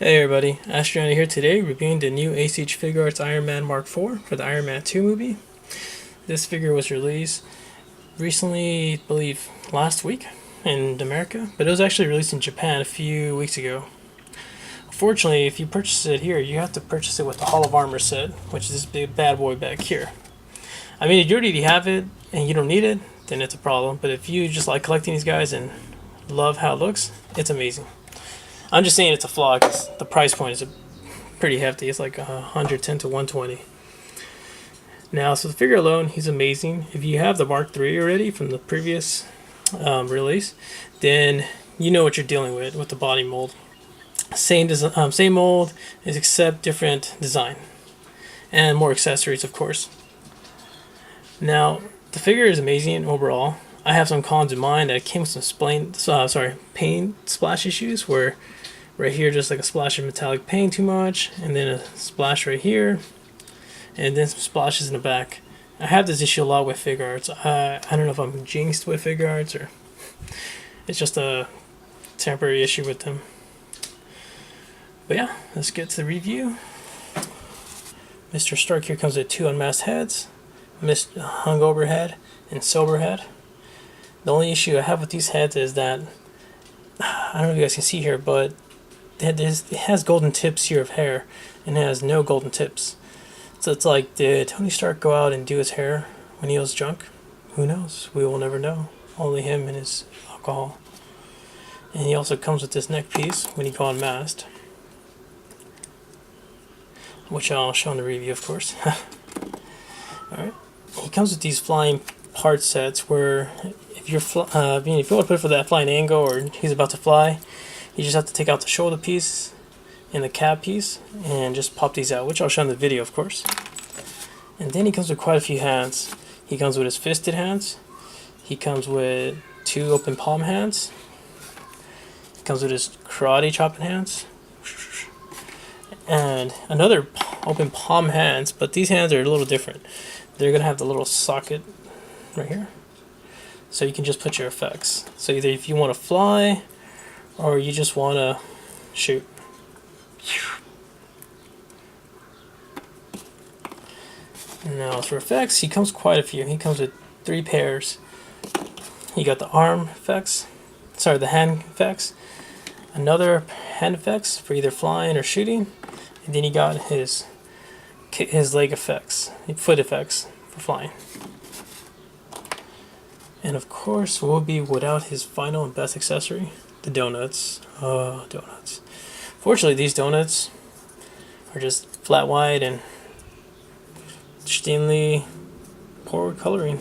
Hey everybody, Astronaut here today reviewing the new SH Figuarts Iron Man Mark 4 for the Iron Man 2 movie. This figure was released recently, I believe last week in America, but it was actually released in Japan a few weeks ago. Unfortunately, if you purchase it here, you have to purchase it with the Hall of Armor set, which is this big bad boy back here. I mean, if you already have it and you don't need it, then it's a problem, but if you just like collecting these guys and love how it looks, it's amazing. I'm just saying it's a flaw because the price point is pretty hefty. It's like 110 to 120. Now, so the figure alone, he's amazing. If you have the Mark III already from the previous release, then you know what you're dealing with the body mold. Same mold, except different design and more accessories, of course. Now, the figure is amazing overall. I have some cons in mind that came with some paint splash issues where right here just like a splash of metallic paint too much, and then a splash right here, and then some splashes in the back. I have this issue a lot with Figuarts. I don't know if I'm jinxed with Figuarts or it's just a temporary issue with them. But yeah, let's get to the review. Mr. Stark here comes with two unmasked heads, hungover head and sober head. The only issue I have with these heads is that, I don't know if you guys can see here, but it has golden tips here of hair, and it has no golden tips. So it's like, did Tony Stark go out and do his hair when he was drunk? Who knows? We will never know. Only him and his alcohol. And he also comes with this neck piece when he got unmasked, which I'll show in the review, of course. Alright. He comes with these flying part sets where if you want to put it for that flying angle or he's about to fly, you just have to take out the shoulder piece and the cap piece and just pop these out, which I'll show in the video, of course. And then he comes with quite a few hands. He comes with his fisted hands. He comes with two open palm hands. He comes with his karate chopping hands. And another open palm hands, but these hands are a little different. They're going to have the little socket right here, so you can just put your effects. So either if you want to fly or you just want to shoot. Now for effects, he comes quite a few. He comes with 3 pairs. He got the arm effects, the hand effects, another hand effects for either flying or shooting, and then he got his leg effects, foot effects for flying. And of course, will be without his final and best accessory, the donuts. Oh, donuts. Fortunately, these donuts are just flat white and extremely poor coloring.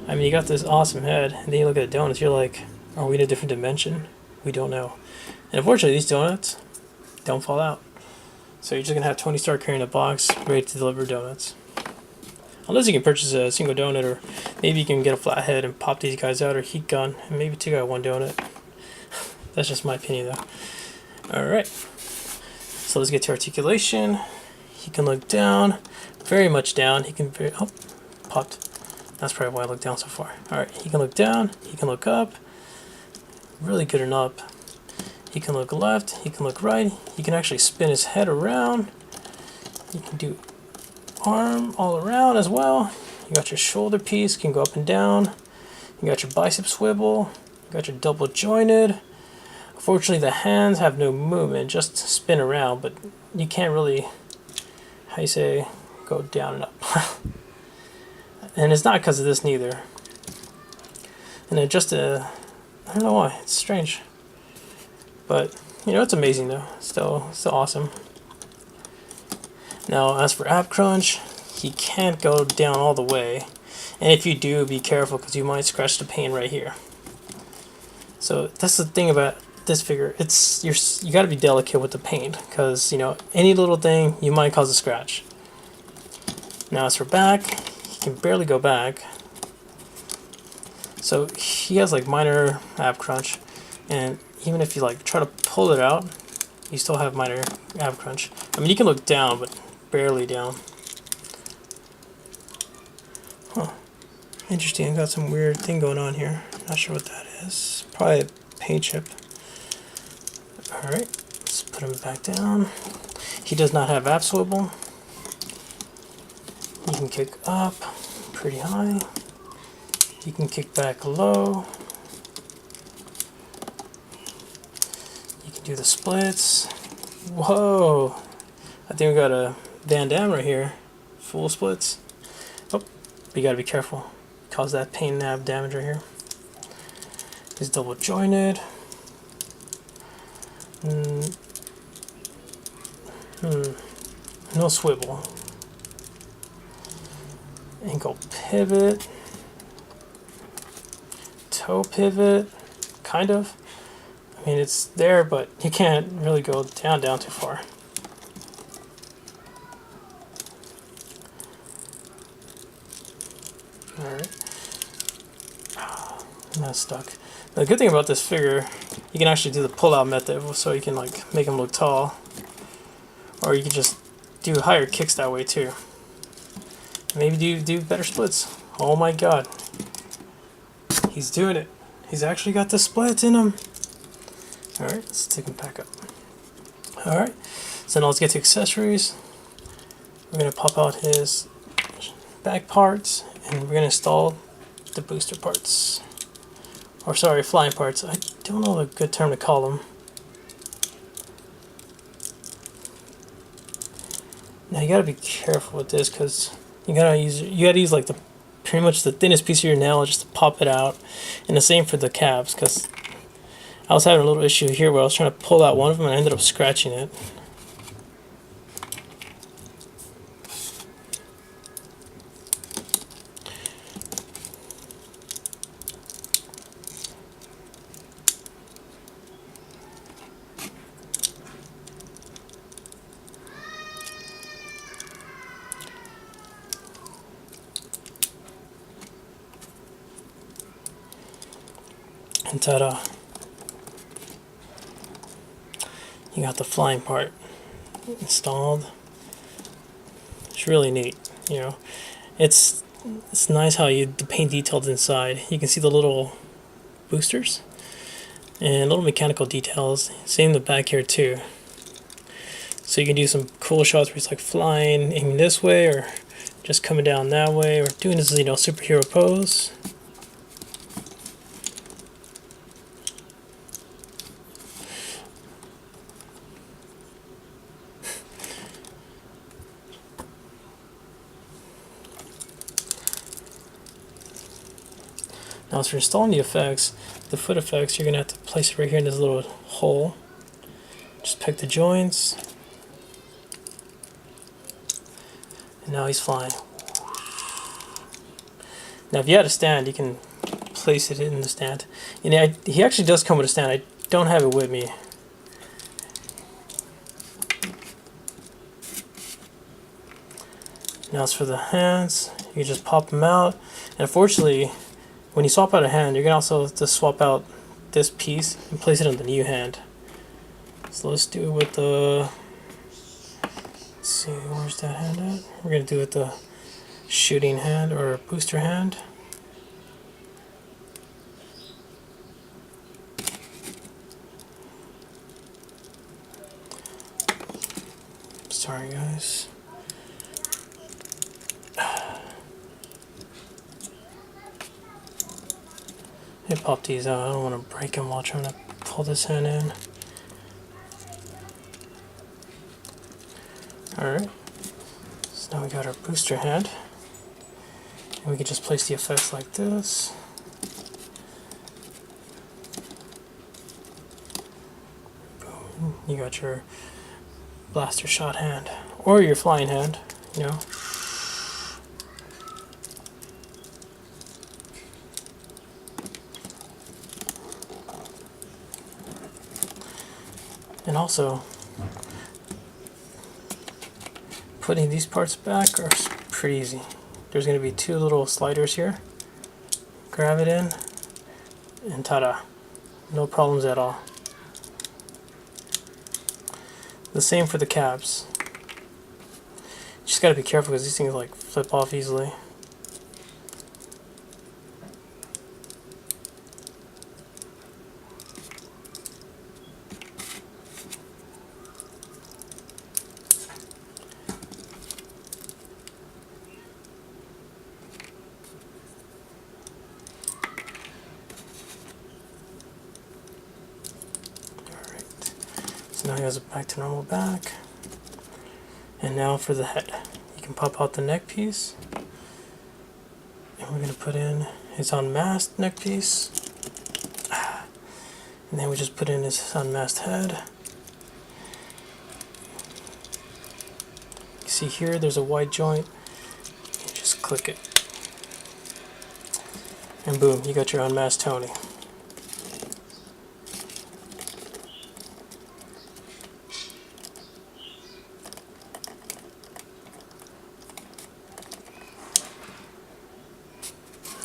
I mean, you got this awesome head, and then you look at the donuts, you're like, are we in a different dimension? We don't know. And unfortunately, these donuts don't fall out. So you're just going to have Tony Stark carrying a box ready to deliver donuts. Unless you can purchase a single donut, or maybe you can get a flathead and pop these guys out, or heat gun, and maybe 2 got 1 donut. That's just my opinion though. Alright, so let's get to articulation. He can look down, very much down. He can popped. That's probably why I look down so far. Alright, he can look down, he can look up, really good and up. He can look left, he can look right, he can actually spin his head around. He can do arm all around as well. You got your shoulder piece, can go up and down. You got your bicep swivel, you got your double jointed. Unfortunately, the hands have no movement, just spin around, but you can't really, go down and up. And it's not because of this neither. And then I don't know why, it's strange. But, it's amazing though, still awesome. Now, as for ab crunch, he can't go down all the way, and if you do, be careful because you might scratch the paint right here. So that's the thing about this figure. You got to be delicate with the paint because any little thing you might cause a scratch. Now, as for back, he can barely go back. So he has like minor ab crunch, and even if you try to pull it out, you still have minor ab crunch. I mean, you can look down, but barely down. Huh. Interesting, got some weird thing going on here. Not sure what that is. Probably a paint chip. Alright, let's Put him back down. He does not have ab swivel. You can kick up pretty high. You can kick back low. You can do the splits. Whoa! I think we got a Van Damme right here. Full splits. Oh, but you gotta be careful. Cause that pain nav damage right here. He's double jointed. No swivel. Ankle pivot. Toe pivot. Kind of. I mean, it's there, but you can't really go down too far. Alright. I'm not stuck. The good thing about this figure, you can actually do the pull-out method, so you can like make him look tall. Or you can just do higher kicks that way too. Maybe do better splits. Oh my god. He's doing it. He's actually got the splits in him. Alright, let's take him back up. Alright, so now let's get to accessories. We're going to pop out his back parts, and we're going to install the booster parts. Or sorry, flying parts. I don't know the good term to call them. Now you gotta be careful with this, because you gotta use like the pretty much the thinnest piece of your nail just to pop it out. And the same for the calves, because I was having a little issue here where I was trying to pull out one of them and I ended up scratching it. And ta-da! You got the flying part installed. It's really neat, you know. It's nice how the paint detailed inside. You can see the little boosters and little mechanical details. Same in the back here too. So you can do some cool shots where it's like flying, aiming this way, or just coming down that way, or doing this, you know, superhero pose. Now, as for installing the effects, the foot effects, you're going to have to place it right here in this little hole. Just pick the joints. And now he's flying. Now, if you had a stand, you can place it in the stand. And he actually does come with a stand. I don't have it with me. Now, as for the hands, you just pop them out. And unfortunately, when you swap out a hand, you're going to also have to swap out this piece and place it on the new hand. So let's do it with the... Let's see, where's that hand at? We're going to do it with the shooting hand or booster hand. Sorry, guys. Let me pop these out. I don't want to break them while trying to pull this hand in. Alright. So now we got our booster hand. And we can just place the effects like this. Boom. You got your blaster shot hand. Or your flying hand, you know. And also, putting these parts back are pretty easy. There's going to be two little sliders here. Grab it in, and ta-da. No problems at all. The same for the cabs. Just got to be careful because these things like flip off easily. goes back to normal back. And now for the head. You can pop out the neck piece. And we're going to put in his unmasked neck piece. And then we just put in his unmasked head. You see here, there's a wide joint. You just click it. And boom, you got your unmasked Tony.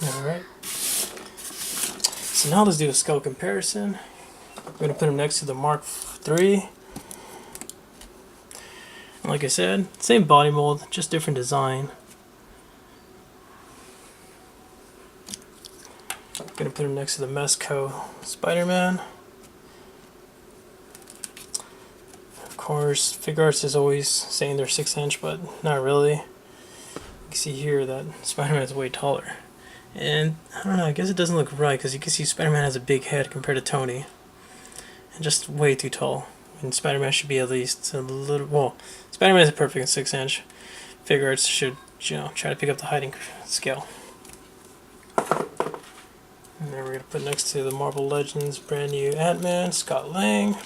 Alright. So now let's do a scale comparison. We're going to put him next to the Mark III. And like I said, same body mold, just different design. I'm going to put him next to the Mesco Spider-Man. Of course, Figuarts is always saying they're 6-inch, but not really. You can see here that Spider-Man is way taller. And I don't know, I guess it doesn't look right because you can see Spider-Man has a big head compared to Tony. And just way too tall. And Spider-Man should be at least a little, well, Spider-Man is a perfect 6-inch. Figuarts should, try to pick up the hiding scale. And then we're going to put next to the Marvel Legends brand new Ant-Man, Scott Lang.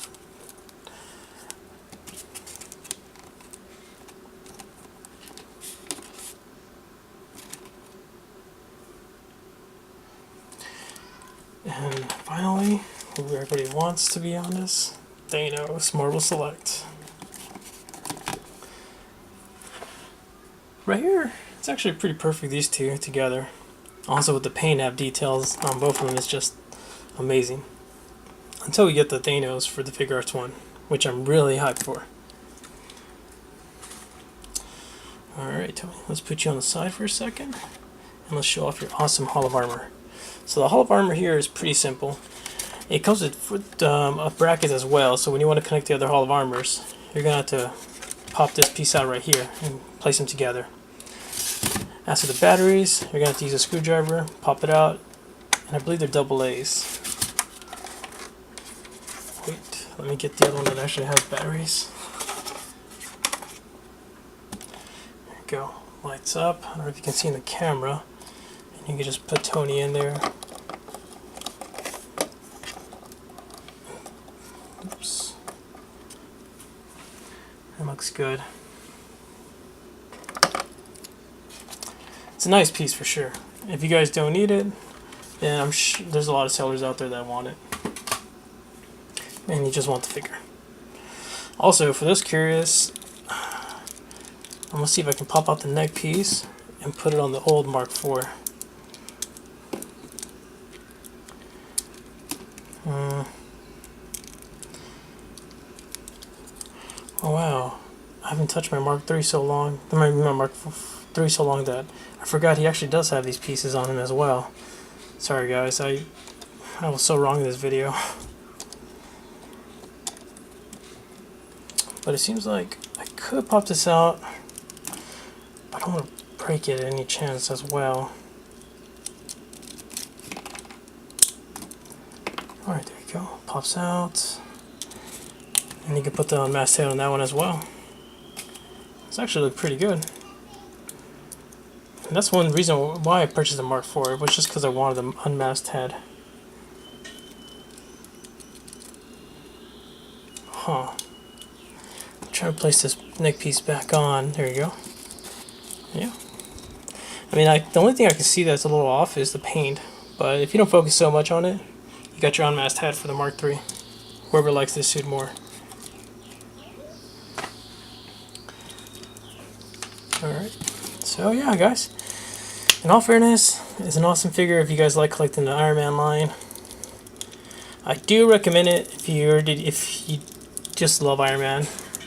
And finally, who everybody wants to be honest, Thanos, Marvel Select. Right here, it's actually pretty perfect, these two together. Also with the paint app details on both of them, it's just amazing. Until we get the Thanos for the Figuarts one, which I'm really hyped for. Alright, Tony, let's put you on the side for a second, and let's show off your awesome Hall of Armor. So the Hall of Armor here is pretty simple. It comes with a bracket as well, so when you want to connect the other Hall of Armors, you're going to have to pop this piece out right here and place them together. As for the batteries, you're going to have to use a screwdriver, pop it out, and I believe they're AA. Wait, let me get the other one that actually has batteries. There you go, lights up. I don't know if you can see in the camera. And you can just put Tony in there. Oops. That looks good. It's a nice piece for sure. If you guys don't need it, then I'm sure there's a lot of sellers out there that want it. And you just want the figure. Also, for those curious, I'm going to see if I can pop out the neck piece and put it on the old Mark IV. Oh wow, I haven't touched my Mark III so long, my Mark III so long that I forgot he actually does have these pieces on him as well. Sorry guys, I was so wrong in this video. But it seems like I could pop this out, but I don't want to break it at any chance as well. Alright, there you go. Pops out. And you can put the unmasked head on that one as well. It's actually look pretty good. And that's one reason why I purchased the Mark IV. It was just because I wanted the unmasked head. Huh. I'm trying to place this neck piece back on. There you go. Yeah. I mean, the only thing I can see that's a little off is the paint. But if you don't focus so much on it, you got your unmasked head for the Mark III. Whoever likes this suit more. Alright, so yeah guys, in all fairness, it's an awesome figure if you guys like collecting the Iron Man line. I do recommend it if you just love Iron Man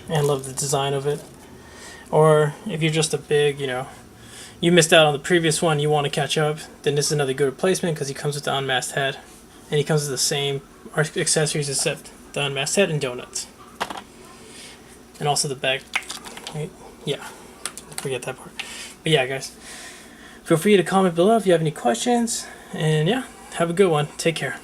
and love the design of it. Or if you're just a big, you missed out on the previous one, you want to catch up, then this is another good replacement because he comes with the unmasked head. And he comes with the same accessories except the unmasked head and donuts. And also the bag. Right? Yeah. Forget that part. But yeah, guys. Feel free to comment below if you have any questions. And yeah, have a good one. Take care.